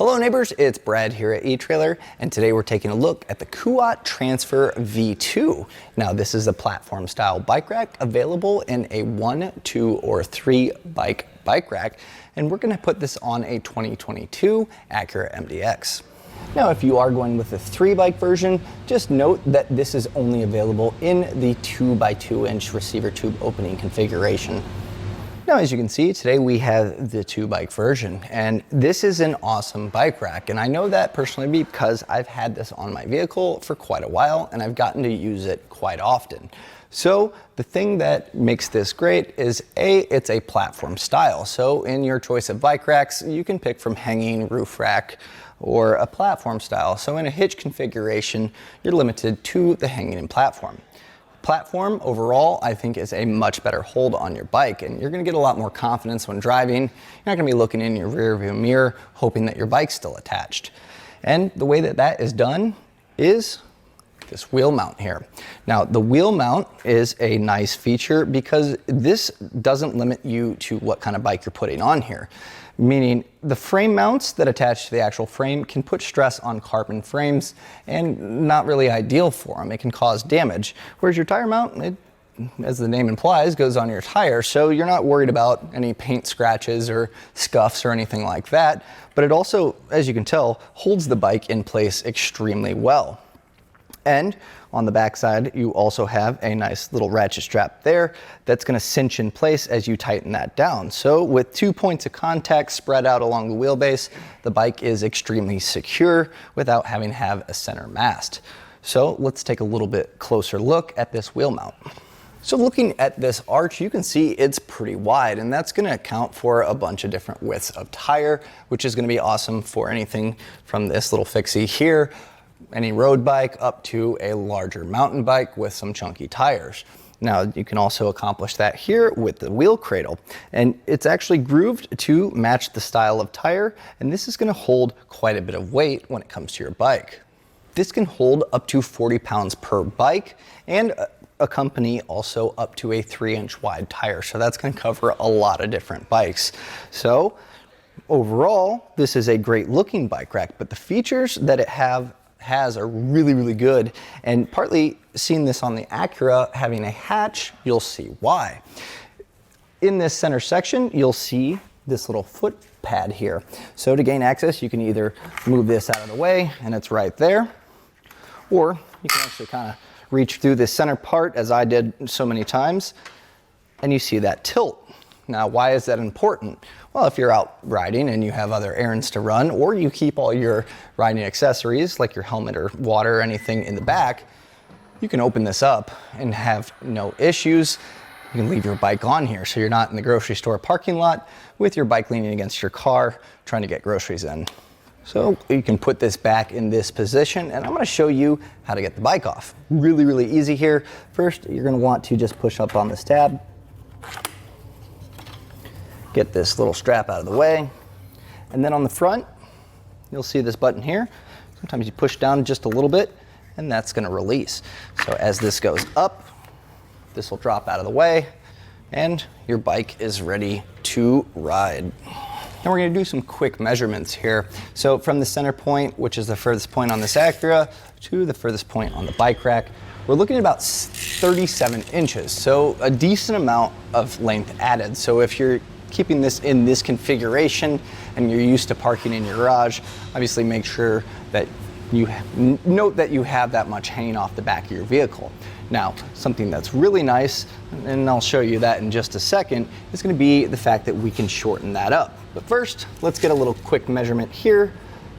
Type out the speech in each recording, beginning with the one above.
Hello neighbors, it's Brad here at eTrailer, and today we're taking a look at the Kuat Transfer V2. Now this is a platform style bike rack available in a 1, 2, or 3 bike rack, and we're going to put this on a 2022 Acura MDX. Now if you are going with the 3 bike version, just note that this is only available in the 2x2 inch receiver tube opening configuration. Now, as you can see, today we have the 2 bike version, and this is an awesome bike rack. And I know that personally because I've had this on my vehicle for quite a while and I've gotten to use it quite often. So the thing that makes this great is it's a platform style. So in your choice of bike racks, you can pick from hanging, roof rack, or a platform style. So in a hitch configuration, you're limited to the hanging and platform. Platform overall, I think, is a much better hold on your bike, and you're going to get a lot more confidence when driving. You're not going to be looking in your rear view mirror hoping that your bike's still attached. And the way that that is done is this wheel mount here. Now the wheel mount is a nice feature because this doesn't limit you to what kind of bike you're putting on here. Meaning the frame mounts that attach to the actual frame can put stress on carbon frames and not really ideal for them. It can cause damage. Whereas your tire mount, as the name implies, goes on your tire, so you're not worried about any paint scratches or scuffs or anything like that. But it also, as you can tell, holds the bike in place extremely well. And on the back side, you also have a nice little ratchet strap there that's going to cinch in place as you tighten that down. So with 2 points of contact spread out along the wheelbase, the bike is extremely secure without having to have a center mast. So let's take a little bit closer look at this wheel mount. So looking at this arch, you can see it's pretty wide, and that's going to account for a bunch of different widths of tire, which is going to be awesome for anything from this little fixie here, any road bike, up to a larger mountain bike with some chunky tires. Now you can also accomplish that here with the wheel cradle, and it's actually grooved to match the style of tire, and this is going to hold quite a bit of weight when it comes to your bike. This can hold up to 40 pounds per bike and accompany also up to a 3-inch wide tire, so that's going to cover a lot of different bikes. So overall, this is a great looking bike rack, but the features that it has are really good, and partly seeing this on the Acura having a hatch, you'll see why. In this center section, you'll see this little foot pad here. So to gain access, you can either move this out of the way and it's right there, or you can actually kind of reach through this center part, as I did so many times, and you see that tilt. Now, why is that important? Well, if you're out riding and you have other errands to run, or you keep all your riding accessories like your helmet or water or anything in the back, you can open this up and have no issues. You can leave your bike on here, so you're not in the grocery store parking lot with your bike leaning against your car trying to get groceries in. So you can put this back in this position, and I'm going to show you how to get the bike off. Really easy here. First, you're going to want to just push up on this tab. Get this little strap out of the way, and then on the front you'll see this button here. Sometimes you push down just a little bit and that's going to release. So as this goes up, this will drop out of the way and your bike is ready to ride. Now we're going to do some quick measurements here. So from the center point, which is the furthest point on this Acura, to the furthest point on the bike rack, we're looking at about 37 inches, so a decent amount of length added. So if you're keeping this in this configuration and you're used to parking in your garage, obviously make sure that you note that you have that much hanging off the back of your vehicle. Now, something that's really nice, and I'll show you that in just a second, is going to be the fact that we can shorten that up. But first, let's get a little quick measurement here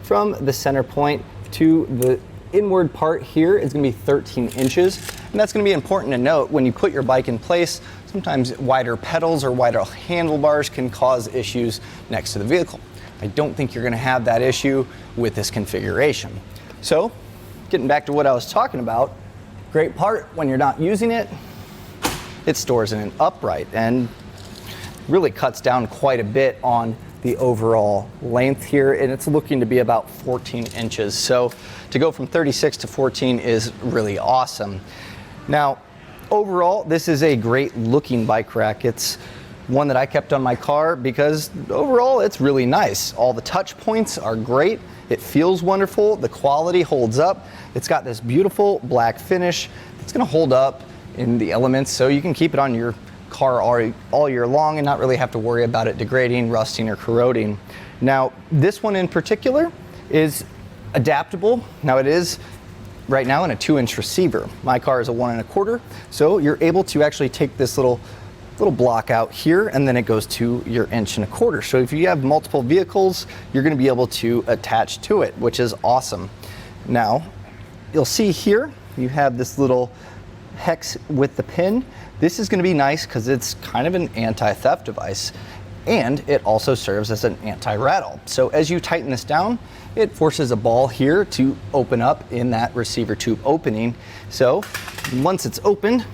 from the center point to the inward part here is going to be 13 inches, and that's going to be important to note when you put your bike in place. Sometimes wider pedals or wider handlebars can cause issues next to the vehicle. I don't think you're going to have that issue with this configuration. So, getting back to what I was talking about, great part when you're not using it, it stores in an upright and really cuts down quite a bit on the overall length here, and it's looking to be about 14 inches. So to go from 36 to 14 is really awesome. Now, overall, this is a great looking bike rack. It's one that I kept on my car because overall it's really nice. All the touch points are great. It feels wonderful. The quality holds up. It's got this beautiful black finish. It's going to hold up in the elements, so you can keep it on your car all year long and not really have to worry about it degrading, rusting, or corroding. Now, this one in particular is adaptable. Now, it is right now in a 2-inch receiver. My car is a 1 1/4, so you're able to actually take this little block out here, and then it goes to your 1 1/4. So if you have multiple vehicles, you're going to be able to attach to it, which is awesome. Now, you'll see here you have this little hex with the pin. This is going to be nice because it's kind of an anti-theft device, and it also serves as an anti-rattle. So as you tighten this down, it forces a ball here to open up in that receiver tube opening. So once it's opened,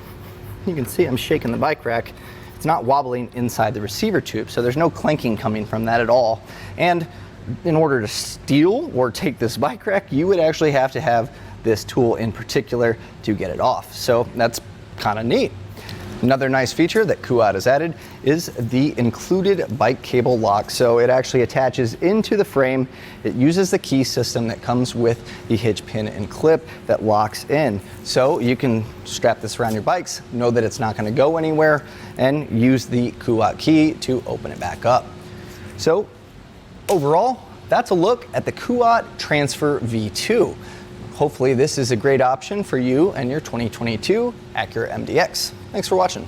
you can see I'm shaking the bike rack. It's not wobbling inside the receiver tube, so there's no clanking coming from that at all. And in order to steal or take this bike rack, you would actually have to have this tool in particular to get it off. So that's kind of neat. Another nice feature that Kuat has added is the included bike cable lock. So it actually attaches into the frame. It uses the key system that comes with the hitch pin and clip that locks in. So you can strap this around your bikes, know that it's not going to go anywhere, and use the Kuat key to open it back up. So overall, that's a look at the Kuat Transfer V2. Hopefully this is a great option for you and your 2022 Acura MDX. Thanks for watching.